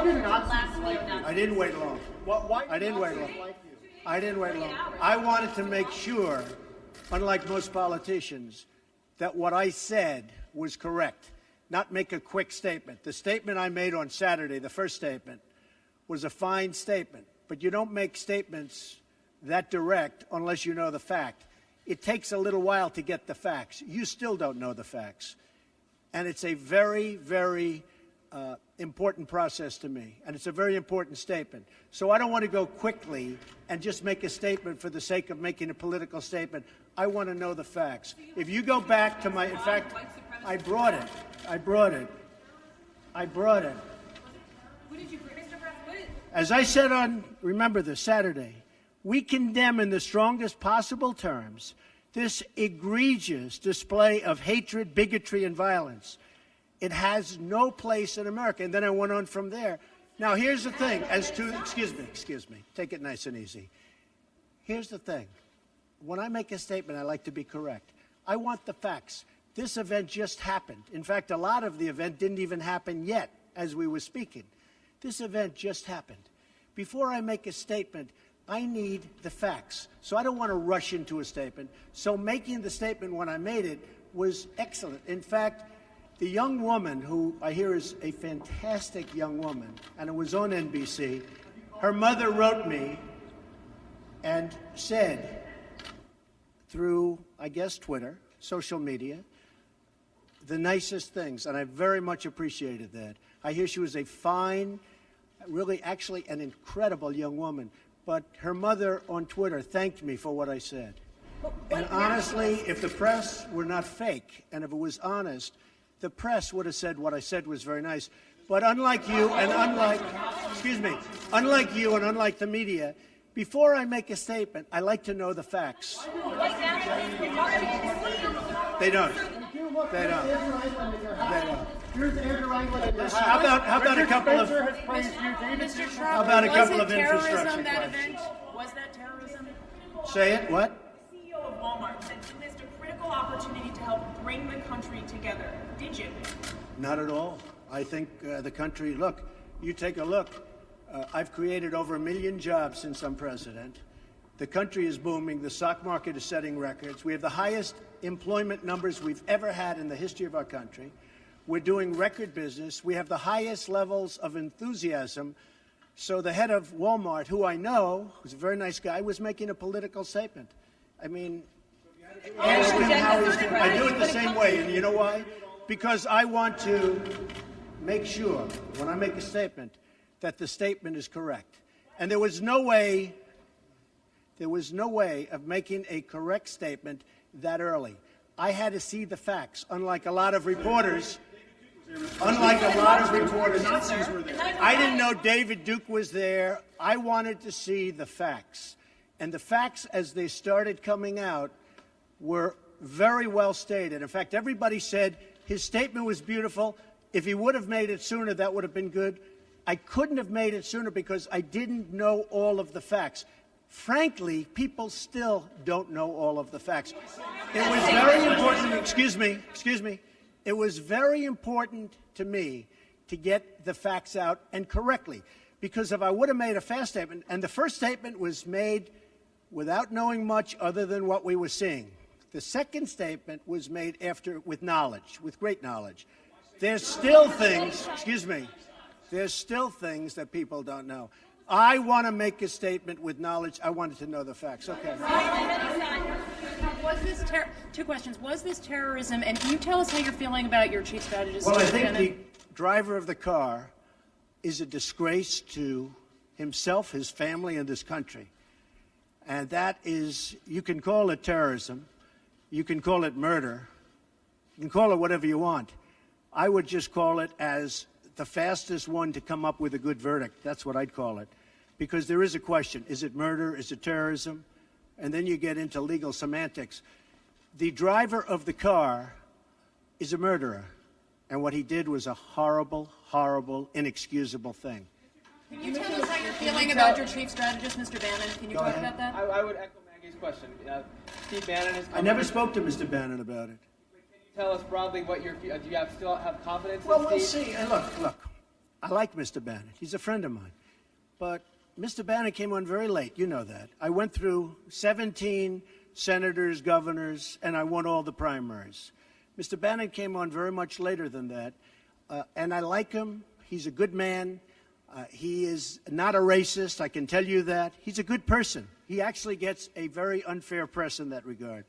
did Nazis like you? I didn't wait long. I didn't wait long. I didn't wait long. I wanted to make sure, unlike most politicians, that what I said was correct, not make a quick statement. The statement I made on Saturday, the first statement, was a fine statement, but you don't make statements that direct unless you know the fact. It takes a little while to get the facts. You still don't know the facts. And it's a very, very important process to me, and it's a very important statement. So I don't want to go quickly and just make a statement for the sake of making a political statement. I want to know the facts. If you go back to my, in fact, I brought it. As I said on, remember this, Saturday, we condemn in the strongest possible terms this egregious display of hatred, bigotry, and violence. It has no place in America. And then I went on from there. Now, here's the thing. Excuse me. Take it nice and easy. Here's the thing. When I make a statement, I like to be correct. I want the facts. This event just happened. In fact, a lot of the event didn't even happen yet as we were speaking. This event just happened. Before I make a statement, I need the facts. So I don't want to rush into a statement. So making the statement when I made it was excellent. In fact, the young woman, who I hear is a fantastic young woman, and it was on NBC, her mother wrote me and said, through, I guess, Twitter, social media, the nicest things, and I very much appreciated that. I hear she was a fine, really actually an incredible young woman, but her mother on Twitter thanked me for what I said. And honestly, if the press were not fake, and if it was honest, the press would have said what I said was very nice. But unlike you and unlike the media, before I make a statement, I like to know the facts. They don't. How about a couple of infrastructure questions? Was that terrorism? Say it. What? The CEO of Walmart said you missed a critical opportunity to help bring the country together. Did you? Not at all. I think the country, look, you take a look. I've created over 1 million jobs since I'm president. The country is booming. The stock market is setting records. We have the highest employment numbers we've ever had in the history of our country. We're doing record business. We have the highest levels of enthusiasm. So the head of Walmart, who I know, who's a very nice guy, was making a political statement. I mean, ask him how he's doing. I do it the same way, and you know why? Because I want to make sure, when I make a statement, that the statement is correct. And there was no way of making a correct statement that early. I had to see the facts, unlike a lot of reporters. I didn't know David Duke was there. I wanted to see the facts. And the facts, as they started coming out, were very well stated. In fact, everybody said his statement was beautiful. If he would have made it sooner, that would have been good. I couldn't have made it sooner because I didn't know all of the facts. Frankly, people still don't know all of the facts. It was very important, excuse me. It was very important to me to get the facts out and correctly. Because if I would have made a fast statement, and the first statement was made without knowing much other than what we were seeing. The second statement was made after, with knowledge, with great knowledge. There's still things, there's still things that people don't know. I want to make a statement with knowledge. I wanted to know the facts. Okay. Two questions. Was this terrorism? And can you tell us how you're feeling about your chief strategist? Well, I think the driver of the car is a disgrace to himself, his family, and this country. And that is, you can call it terrorism. You can call it murder. You can call it whatever you want. I would just call it as the fastest one to come up with a good verdict. That's what I'd call it. Because there is a question. Is it murder? Is it terrorism? And then you get into legal semantics. The driver of the car is a murderer. And what he did was a horrible, horrible, inexcusable thing. Can you tell us how you're feeling about your chief strategist, Mr. Bannon? Can you talk about that? I would echo Maggie's question. Steve Bannon is. I never spoke to Mr. Bannon about it. Can you tell us broadly what your? Do you still have confidence? Well, in we'll Steve? see. And look. I like Mr. Bannon. He's a friend of mine. But Mr. Bannon came on very late. You know that. I went through 17 senators, governors, and I won all the primaries. Mr. Bannon came on very much later than that. And I like him. He's a good man. He is not a racist. I can tell you that. He's a good person. He actually gets a very unfair press in that regard.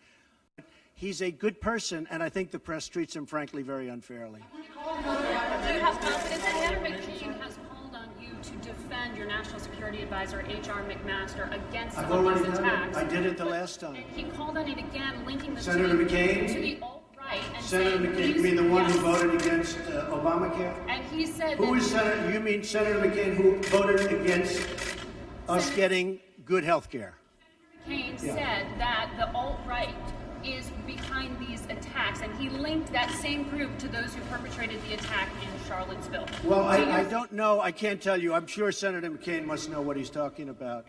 He's a good person, and I think the press treats him, frankly, very unfairly. Do you have confidence that Senator McCain has called on you to defend your National Security Advisor, H.R. McMaster, against I've all already these done attacks? it. I did it the last time. And he called on it again, linking this Senator McCain? to the alt-right. And Senator saying McCain, you mean the one who voted against Obamacare? And he said Who that... is Senator? You mean Senator McCain who voted against us getting good health care? McCain said that the alt-right is behind these attacks, and he linked that same group to those who perpetrated the attack in Charlottesville. Well, I don't know. I can't tell you. I'm sure Senator McCain must know what he's talking about.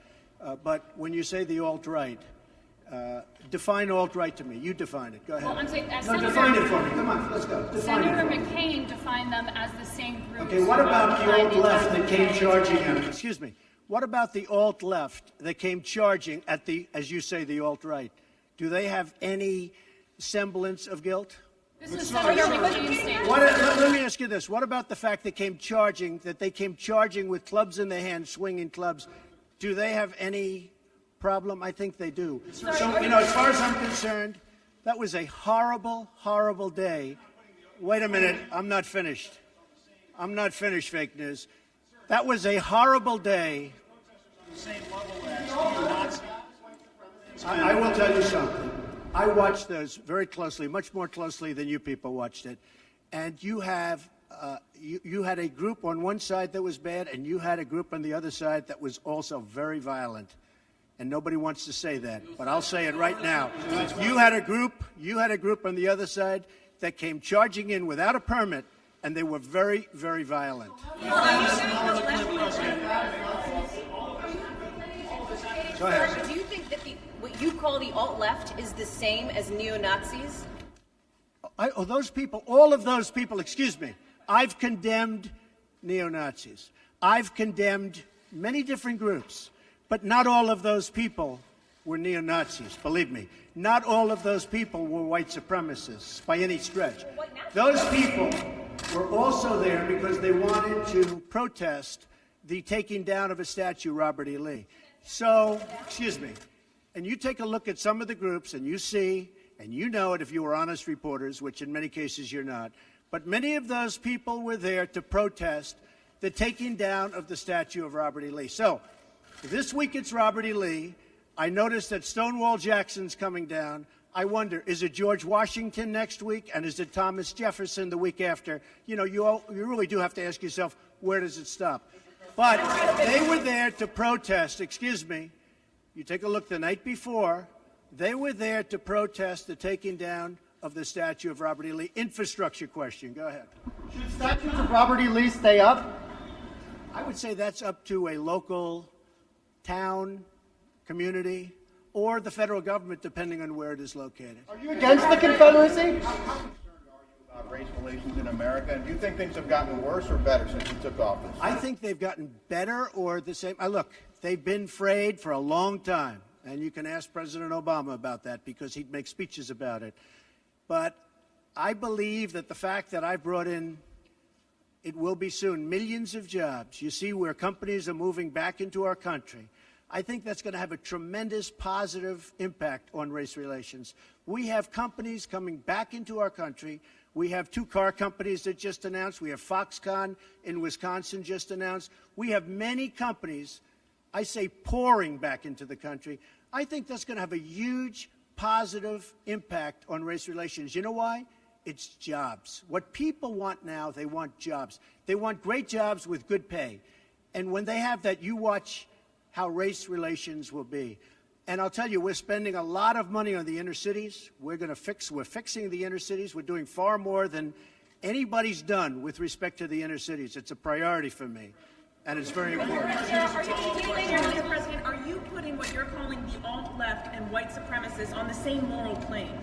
But when you say the alt-right, define alt-right to me. You define it. Go ahead. Well, I'm saying, define it for me. Come on, let's go. Define Senator it for me. McCain defined them as the same group. Okay, what about the alt-left that came charging at it? Excuse me. What about the alt-left that came charging at the, as you say, the alt-right? Do they have any semblance of guilt? This is Senator McCain's statement. Let me ask you this. What about the fact they came charging with clubs in their hands, swinging clubs? Do they have any problem? I think they do. So, as far as I'm concerned, that was a horrible, horrible day. Wait a minute. I'm not finished. I'm not finished, fake news. That was a horrible day. I will tell you something. I watched those very closely, much more closely than you people watched it. And you have, you had a group on one side that was bad, and you had a group on the other side that was also very violent. And nobody wants to say that, but I'll say it right now. You had a group on the other side that came charging in without a permit, and they were very, very violent. Go ahead. Do you think that what you call the alt-left is the same as neo-Nazis? Those people, all of those people, excuse me, I've condemned neo-Nazis. I've condemned many different groups, but not all of those people were neo-Nazis, believe me. Not all of those people were white supremacists by any stretch. Those people were also there because they wanted to protest the taking down of a statue, Robert E. Lee. So, excuse me, and you take a look at some of the groups and you see, and you know it if you were honest reporters, which in many cases you're not, but many of those people were there to protest the taking down of the statue of Robert E. Lee. So, this week it's Robert E. Lee. I noticed that Stonewall Jackson's coming down. I wonder, is it George Washington next week, and is it Thomas Jefferson the week after? You know, you really do have to ask yourself, where does it stop? But they were there to protest, excuse me, you take a look the night before, they were there to protest the taking down of the statue of Robert E. Lee. Infrastructure question, go ahead. Should statues of Robert E. Lee stay up? I would say that's up to a local town, community, or the federal government, depending on where it is located. Are you against the Confederacy? About race relations in America, and do you think things have gotten worse or better since you took office? I think they've gotten better or the same. Look, they've been frayed for a long time, and you can ask President Obama about that because he'd make speeches about it. But I believe that the fact that I brought in, it will be soon, millions of jobs. You see where companies are moving back into our country. I think that's going to have a tremendous positive impact on race relations. We have companies coming back into our country. We have 2 car companies that just announced. We have Foxconn in Wisconsin just announced. We have many companies, I say, pouring back into the country. I think that's going to have a huge positive impact on race relations. You know why? It's jobs. What people want now, they want jobs. They want great jobs with good pay. And when they have that, you watch how race relations will be. And I'll tell you, we're spending a lot of money on the inner cities. We're fixing the inner cities. We're doing far more than anybody's done with respect to the inner cities. It's a priority for me, and it's very important. Mr. President, are you putting what you're calling the alt-left and white supremacists on the same moral plane?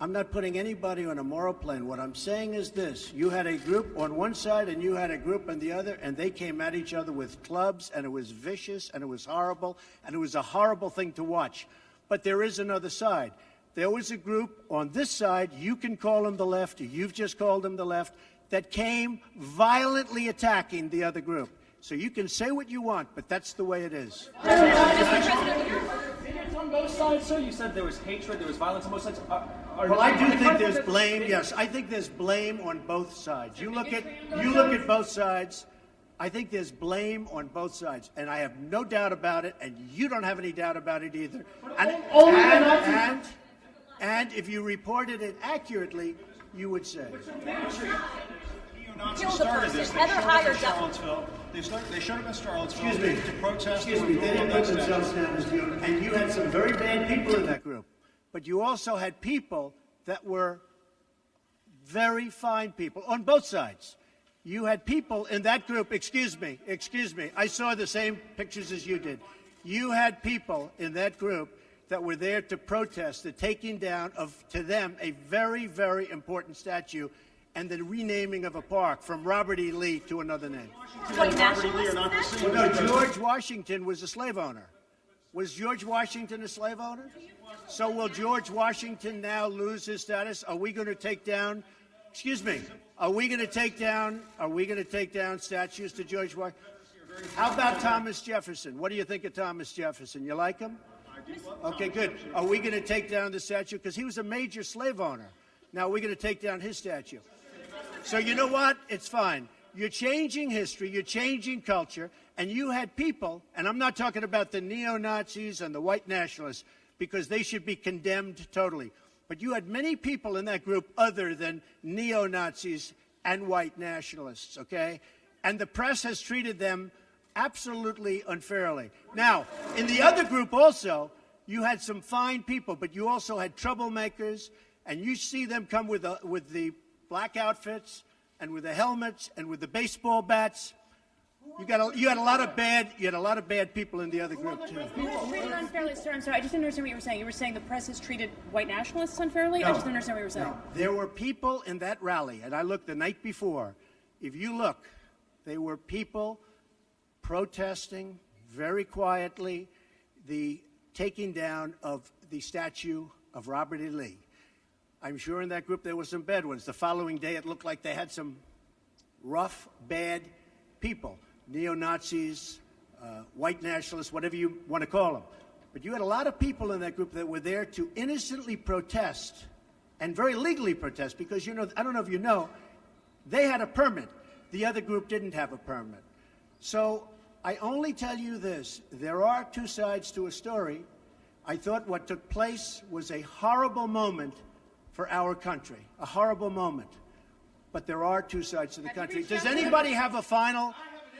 I'm not putting anybody on a moral plane. What I'm saying is this. You had a group on one side and you had a group on the other, and they came at each other with clubs, and it was vicious, and it was horrible, and it was a horrible thing to watch. But there is another side. There was a group on this side, you can call them the left, or you've just called them the left, that came violently attacking the other group. So you can say what you want, but that's the way it is. It's on both sides, sir. You said there was hatred, there was violence on both sides. Well, I do think there's blame. Yes, I think there's blame on both sides. You look at both sides. I think there's blame on both sides, and I have no doubt about it, and you don't have any doubt about it either. And if you reported it accurately, you would say. Neo-Nazis started this. They showed up in Charlottesville. They showed up in Charlottesville to protest. Excuse me. They didn't put themselves down as you. And you had some very bad people in that group. But you also had people that were very fine people on both sides. You had people in that group. Excuse me. I saw the same pictures as you did. You had people in that group that were there to protest the taking down of, to them, a very, very important statue and the renaming of a park from Robert E. Lee to another name. Robert E. Lee are not the same. Well, no, George Washington was a slave owner. Was George Washington a slave owner? So will George Washington now lose his status? Are we going to take down, excuse me, are we going to take down statues to George Washington? How about Thomas Jefferson? What do you think of Thomas Jefferson? You like him? Okay, good. Are we going to take down the statue? Because he was a major slave owner. Now, we're going to take down his statue. So you know what? It's fine. You're changing history. You're changing culture. And you had people, and I'm not talking about the neo-Nazis and the white nationalists, because they should be condemned totally. But you had many people in that group other than neo-Nazis and white nationalists, okay? And the press has treated them absolutely unfairly. Now, in the other group also, you had some fine people, but you also had troublemakers, and you see them come with the black outfits and with the helmets and with the baseball bats. You had a lot of bad people in the other group too. Treated unfairly, sir. I'm sorry, I just didn't understand what you were saying. You were saying the press has treated white nationalists unfairly? No, I just didn't understand what you were saying. No. There were people in that rally, and I looked the night before. If you look, there were people protesting very quietly the taking down of the statue of Robert E. Lee. I'm sure in that group there were some bad ones. The following day it looked like they had some rough, bad people, neo-Nazis, white nationalists, whatever you want to call them. But you had a lot of people in that group that were there to innocently protest and very legally protest because, you know, I don't know if you know, they had a permit. The other group didn't have a permit. So I only tell you this. There are two sides to a story. I thought what took place was a horrible moment for our country, a horrible moment. But there are two sides to the country. Does anybody have a final?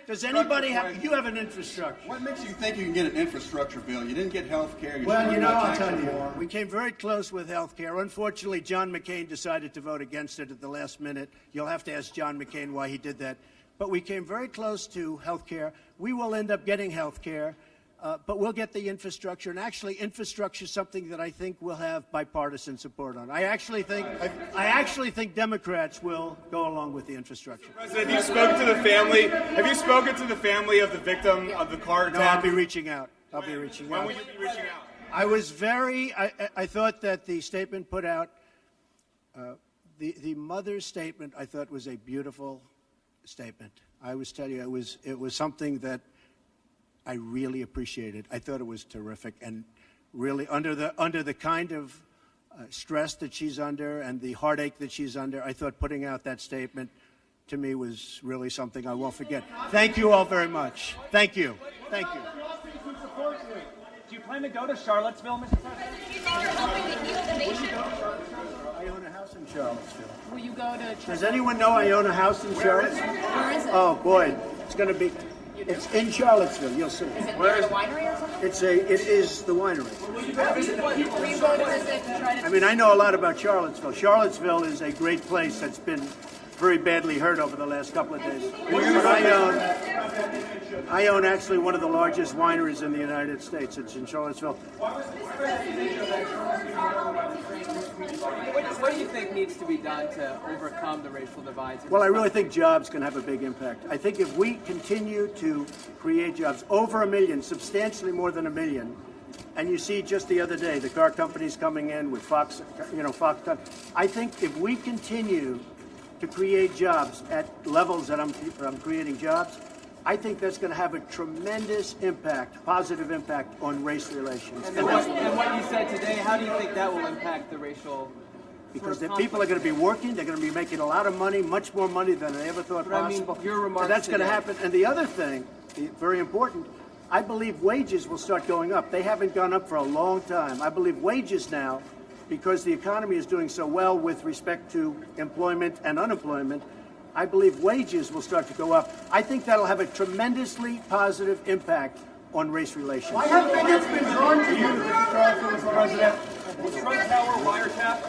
Does anybody have? You have an infrastructure. What makes you think you can get an infrastructure bill? You didn't get health care. Well, you know, I'll tell you. We came very close with health care. Unfortunately, John McCain decided to vote against it at the last minute. You'll have to ask John McCain why he did that. But we came very close to health care. We will end up getting health care. But we'll get the infrastructure, and actually infrastructure is something that I think we'll have bipartisan support on. I actually think Democrats will go along with the infrastructure. President, have you spoken to the family? Have you spoken to the family of the victim of the car attack? No, I'll be reaching out. When will you be reaching out? I was I thought that the statement put out, the mother's statement, I thought was a beautiful statement. I always tell you, it was something that I really appreciated. I thought it was terrific, and really under the kind of stress that she's under and the heartache that she's under, I thought putting out that statement to me was really something I won't forget. Thank you all very much. Thank you. Thank you. Do you plan to go to Charlottesville, Mr. President? Do you think you're helping to heal the nation? I own a house in Charlottesville. Will you go to? Does anyone know I own a house in Charlottesville? Where is it? Oh boy, it's going to be. It's in Charlottesville. You'll see. Is it near the winery or something? It is the winery. Will you go to visit to try to? I mean, I know a lot about Charlottesville. Charlottesville is a great place that's been very badly hurt over the last couple of days. I own actually one of the largest wineries in the United States. It's in Charlottesville. What do you think needs to be done to overcome the racial divides? Well, I really think jobs can have a big impact. I think if we continue to create jobs, over 1 million, substantially more than 1 million, and you see just the other day, the car companies coming in with Fox, Foxconn. I think if we continue to create jobs at levels that I'm creating jobs, I think that's going to have a tremendous impact, positive impact on race relations. And what you said today, how do you think that will impact the racial? Because the people are going to be working, they're going to be making a lot of money, much more money than they ever thought possible. Your remarks so that's going to today. happen. And the other thing, very important, I believe wages will start going up. They haven't gone up for a long time. I believe wages now, because the economy is doing so well with respect to employment and unemployment, I believe wages will start to go up. I think that'll have a tremendously positive impact on race relations. Why have bigots been drawn to you, Mr. President? Was Trump Tower wiretap?